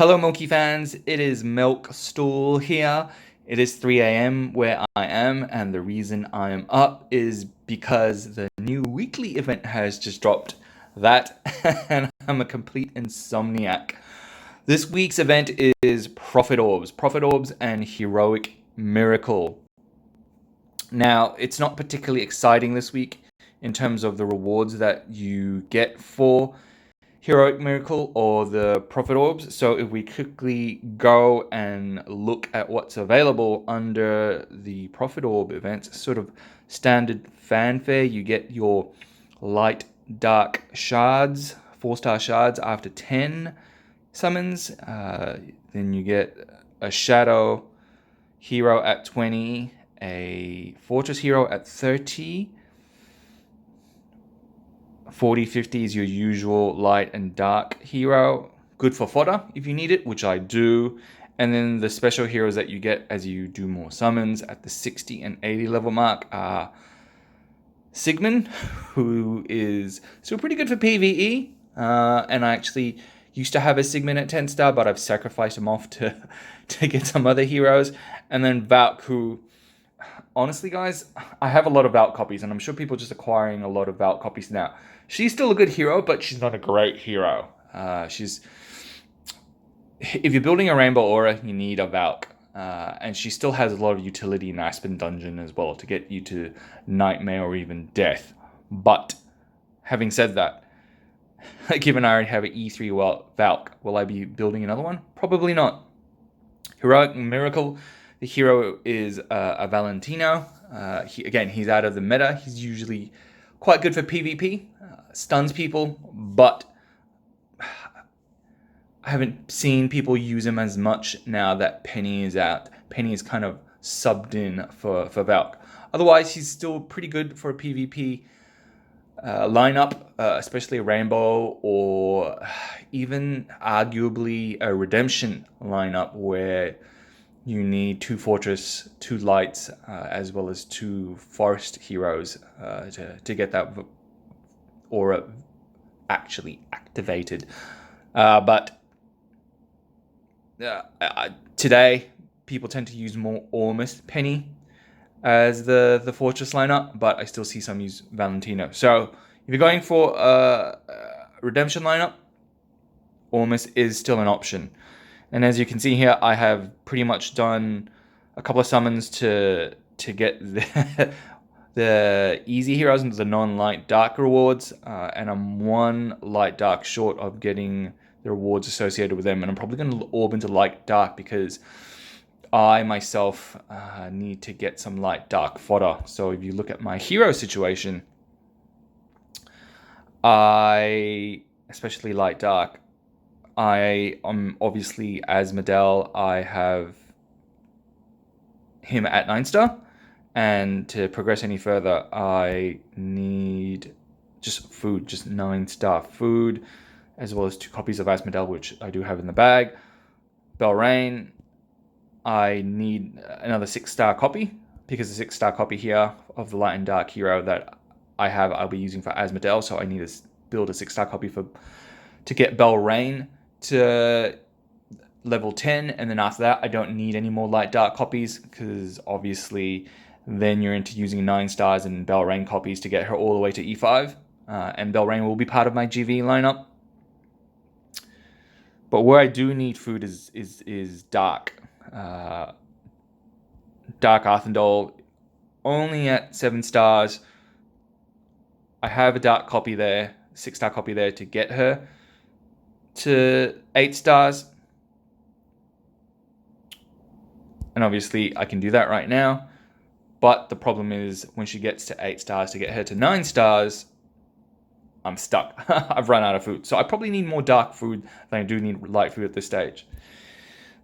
Hello, Milky fans. It is Milk Stool here. It is 3 a.m. where I am, and the reason I am up is because the new weekly event has just dropped. That, and I'm a complete insomniac. This week's event is Profit Orbs, and Heroic Miracle. Now, it's not particularly exciting this week in terms of the rewards that you get for Heroic Miracle or the Profit Orbs. So if we quickly go and look at what's available under the Profit Orb event, sort of standard fanfare, you get your light dark shards, 4-star shards after 10 summons. Then you get a Shadow Hero at 20, a Fortress Hero at 30, 40, 50 is your usual light and dark hero. Good for fodder if you need it, which I do. And then the special heroes that you get as you do more summons at the 60 and 80 level mark are Sigmund, who is still pretty good for PvE. And I actually used to have a Sigmund at 10 star, but I've sacrificed him off to get some other heroes. And then Valk, who, honestly, guys, I have a lot of Valk copies, and I'm sure people are just acquiring a lot of Valk copies now. She's still a good hero, but she's not a great hero. If you're building a Rainbow Aura, you need a Valk. And she still has a lot of utility in Aspen Dungeon as well to get you to Nightmare or even Death. But, having said that, given I already have an E3 Valk, will I be building another one? Probably not. Heroic Miracle, the hero is a Valentino. He's out of the meta. He's usually quite good for PvP, stuns people, but I haven't seen people use him as much now that Penny is out. Penny is kind of subbed in for Valk. Otherwise, he's still pretty good for a PvP lineup, especially a Rainbow or even arguably a Redemption lineup where you need 2 Fortress, 2 Lights, as well as 2 Forest heroes to get that aura actually activated. But today, people tend to use more Ormus Penny as the Fortress lineup, but I still see some use Valentino. So if you're going for a Redemption lineup, Ormus is still an option. And as you can see here, I have pretty much done a couple of summons to get the easy heroes into the non-light dark rewards, and I'm 1 light dark short of getting the rewards associated with them. And I'm probably going to orb into light dark because I myself need to get some light dark fodder. So if you look at my hero situation, especially light dark, I am obviously Asmodel. I have him at 9-star, and to progress any further, I need just food, just 9-star food, as well as 2 copies of Asmodel, which I do have in the bag. Belrain, I need another 6-star copy, because the 6-star copy here of the light and dark hero that I have, I'll be using for Asmodel, so I need to build a 6-star copy to get Belrain to level 10, and then after that I don't need any more light dark copies, because obviously then you're into using 9 stars and Belrain copies to get her all the way to E5, and Belrain will be part of my GV lineup. But where I do need food is dark. Dark Arthendal, only at 7 stars. I have a dark copy there, 6-star copy there to get her to 8 stars. And obviously I can do that right now. But the problem is when she gets to 8 stars to get her to 9 stars, I'm stuck. I've run out of food. So I probably need more dark food than I do need light food at this stage.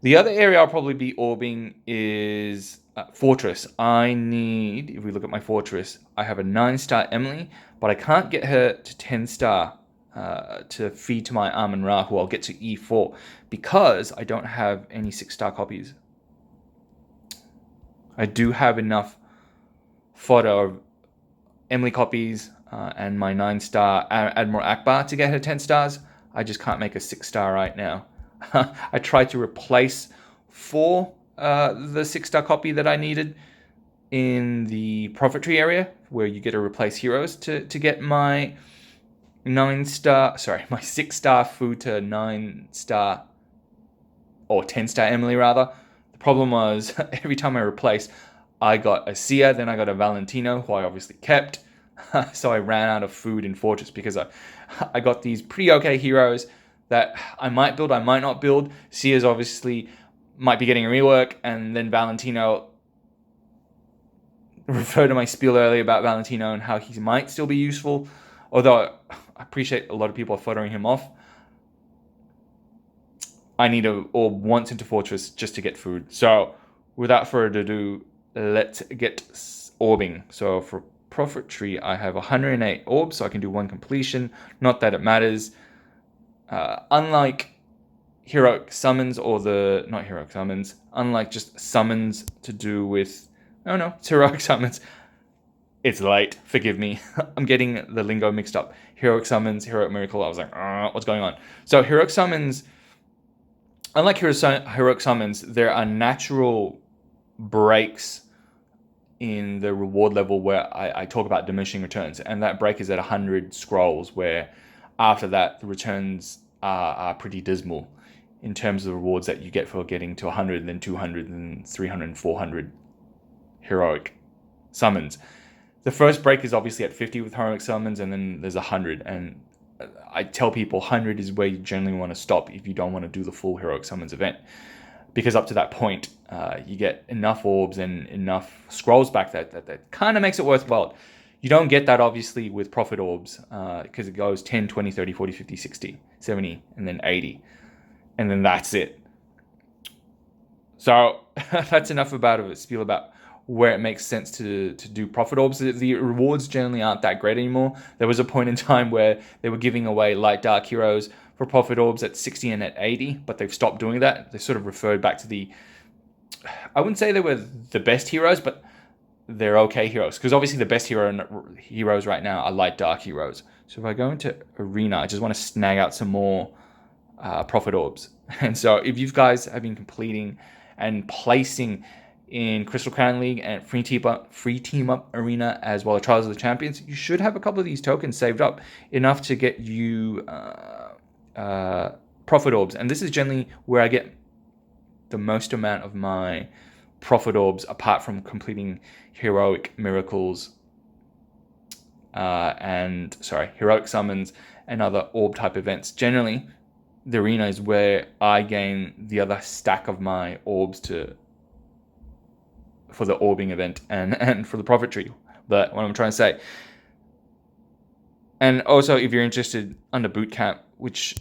The other area I'll probably be orbing is Fortress. If we look at my Fortress, I have a 9-star Emily, but I can't get her to 10-star to feed to my Amun-Ra, who I'll get to E4, because I don't have any 6-star copies. I do have enough fodder of Emily copies and my 9-star Admiral Akbar to get her 10 stars. I just can't make a 6-star right now. I tried to replace 4 the 6-star copy that I needed in the profit tree area, where you get to replace heroes to get my 6-star food to 9-star or 10-star Emily rather. The problem was every time I replaced, I got a Sia, then I got a Valentino, who I obviously kept. So I ran out of food in Fortress because I got these pretty okay heroes that I might build, I might not build. Sia's obviously might be getting a rework, and then Valentino, refer to my spiel earlier about Valentino and how he might still be useful, although I appreciate a lot of people are photoing him off. I need to orb once into Fortress just to get food. So without further ado, let's get orbing. So for Profit Tree, I have 108 orbs, so I can do 1 completion. Not that it matters. Unlike heroic summons unlike just summons to do with, oh no, it's heroic summons. It's late, forgive me. I'm getting the lingo mixed up. Heroic summons, heroic miracle, I was like, what's going on? So heroic summons, unlike heroic summons, there are natural breaks in the reward level where I talk about diminishing returns, and that break is at 100 scrolls, where after that the returns are pretty dismal in terms of the rewards that you get for getting to 100, then 200, then 300, and 400 heroic summons. The first break is obviously at 50 with heroic summons, and then there's 100, and I tell people 100 is where you generally want to stop if you don't want to do the full heroic summons event, because up to that point you get enough orbs and enough scrolls back that kind of makes it worthwhile. You don't get that obviously with profit orbs, because it goes 10, 20, 30, 40, 50, 60, 70, and then 80, and then that's it. So that's enough about a spiel about where it makes sense to do profit orbs. The rewards generally aren't that great anymore. There was a point in time where they were giving away light dark heroes for profit orbs at 60 and at 80, but they've stopped doing that. They sort of referred back to I wouldn't say they were the best heroes, but they're okay heroes, because obviously the best heroes right now are light dark heroes. So if I go into Arena, I just want to snag out some more profit orbs. And so if you guys have been completing and placing in Crystal Crown League and Free Team Up Arena, as well as Trials of the Champions, you should have a couple of these tokens saved up, enough to get you profit orbs. And this is generally where I get the most amount of my profit orbs, apart from completing heroic miracles heroic summons and other orb type events. Generally, the arena is where I gain the other stack of my orbs for the orbing event and for the profit tree. But what I'm trying to say, and also if you're interested under Bootcamp, which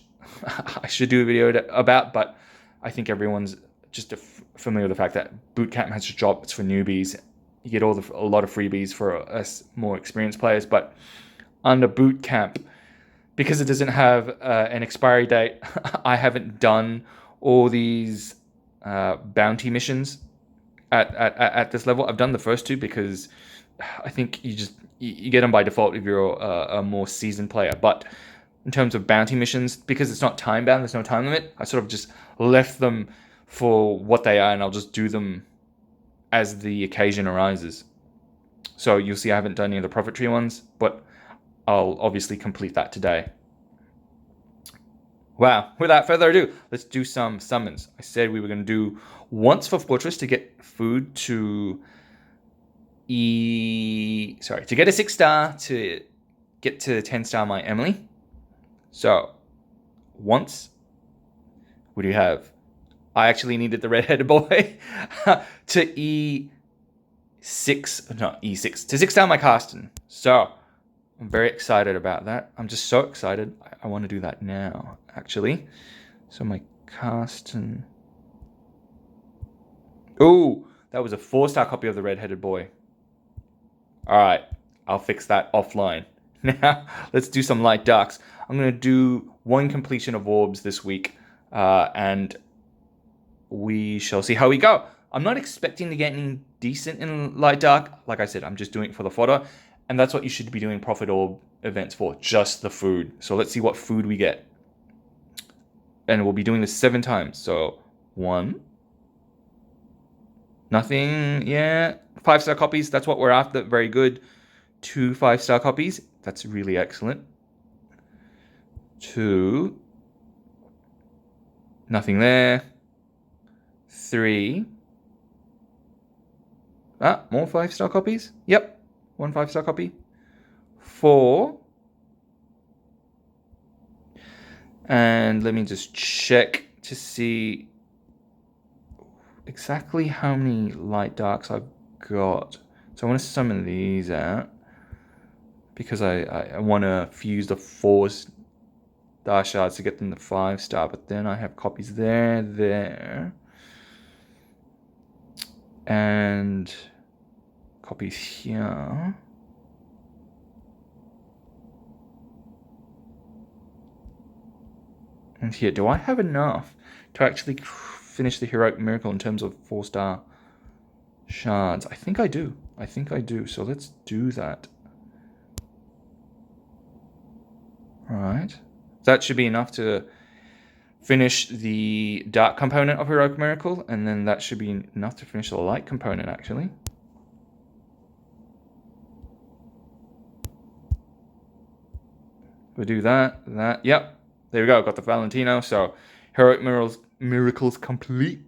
I should do a video about, but I think everyone's just familiar with the fact that Bootcamp has just dropped. It's for newbies. You get a lot of freebies for us more experienced players, but under Bootcamp, because it doesn't have an expiry date, I haven't done all these bounty missions at this level. I've done the first 2 because I think you get them by default if you're a more seasoned player. But in terms of bounty missions, because it's not time bound, there's no time limit, I sort of just left them for what they are, and I'll just do them as the occasion arises. So you'll see I haven't done any of the profit tree ones, but I'll obviously complete that today. Wow, without further ado, let's do some summons. I said we were going to do once for Fortress to get food to get a 6-star to get to 10-star my Emily. So once, what do you have? I actually needed the red-headed boy to E6, not E6, to 6-star my Carsten. So I'm very excited about that. I'm just so excited. I want to do that now, actually. So my Carsten. Ooh, that was a 4-star copy of the red-headed boy. All right, I'll fix that offline. Now, let's do some light darks. I'm going to do 1 completion of orbs this week, and we shall see how we go. I'm not expecting to get any decent in light dark. Like I said, I'm just doing it for the fodder. And that's what you should be doing profit orb events for, just the food. So let's see what food we get. And we'll be doing this 7 times. So 1. Nothing. Yeah. 5-star copies. That's what we're after. Very good. 2 5-star copies. That's really excellent. 2. Nothing there. 3. More 5-star copies. Yep. 1 5-star copy. 4. And let me just check to see exactly how many light darks I've got. So I want to summon these out because I want to fuse the 4-star shards to get them to 5-star, but then I have copies there, and copies here. And here, do I have enough to actually finish the heroic miracle in terms of 4-star shards? I think I do. So let's do that. Alright. That should be enough to finish the dark component of heroic miracle, and then that should be enough to finish the light component, actually. We'll do that. Yep. There we go. Got the Valentino. So heroic miracles complete.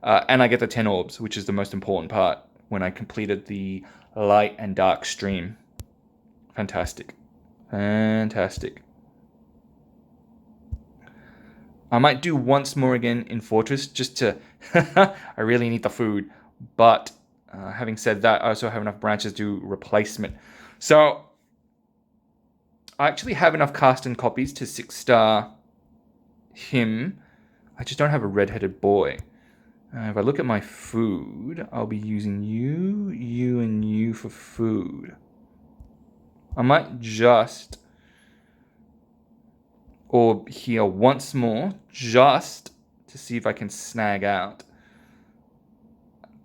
And I get the 10 orbs, which is the most important part when I completed the light and dark stream. Fantastic. Fantastic. I might do once more again in Fortress just to... I really need the food. But having said that, I also have enough branches to do replacement. So I actually have enough cast and copies to 6-star him. I just don't have a red-headed boy. If I look at my food, I'll be using you, you, and you for food. I might just orb here once more, just to see if I can snag out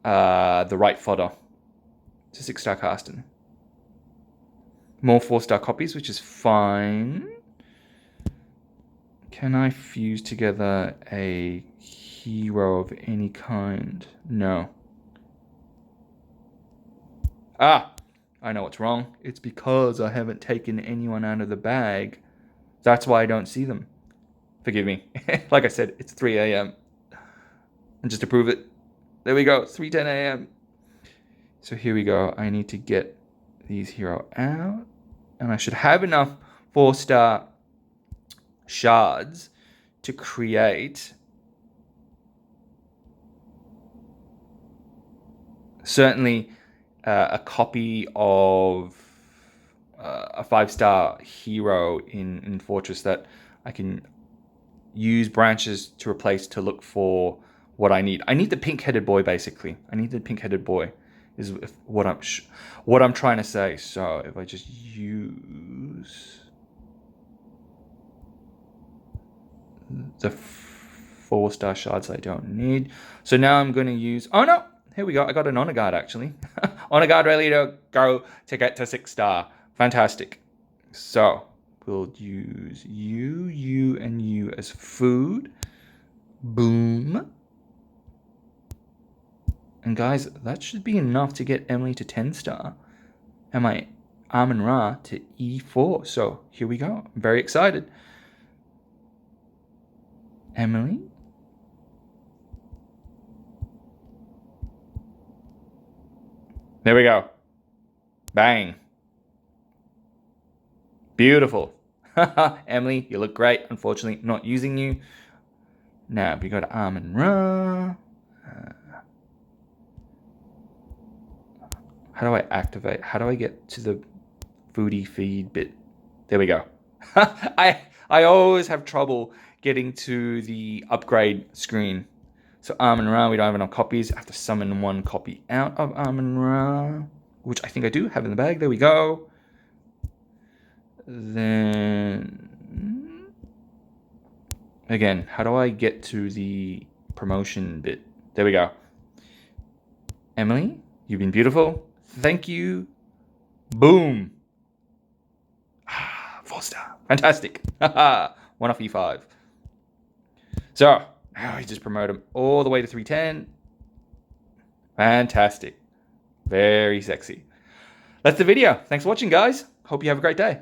the right fodder to 6-star casting. More 4-star copies, which is fine. Can I fuse together a hero of any kind? No. I know what's wrong. It's because I haven't taken anyone out of the bag. That's why I don't see them. Forgive me. Like I said, it's 3 a.m. And just to prove it, there we go, 3:10 a.m. So here we go. I need to get these hero out. And I should have enough 4-star shards to create certainly a copy of a 5-star hero in Fortress that I can use branches to replace to look for what I need. I need the pink-headed boy, basically. I need the pink-headed boy is what I'm trying to say. So if I just use the 4-star shards I don't need. So now I'm going to use... Oh, no! Here we go. I got an honor guard, actually. Honor guard ready to go to get to 6-star. Fantastic. So we'll use you, you, and you as food. Boom. And guys, that should be enough to get Emily to 10-star. And my Amun-Ra to E4. So here we go. I'm very excited. Emily. There we go. Bang. Beautiful. Emily, you look great. Unfortunately, not using you. Now, we go to Amun-Ra. How do I activate? How do I get to the foodie feed bit? There we go. I always have trouble getting to the upgrade screen. So Amun-Ra, we don't have enough copies. I have to summon 1 copy out of Amun-Ra, which I think I do have in the bag. There we go. Then, again, how do I get to the promotion bit? There we go. Emily, you've been beautiful. Thank you. Boom. 4-star. Fantastic. 1 off E5. So, now he just promoted him all the way to 310. Fantastic. Very sexy. That's the video. Thanks for watching, guys. Hope you have a great day.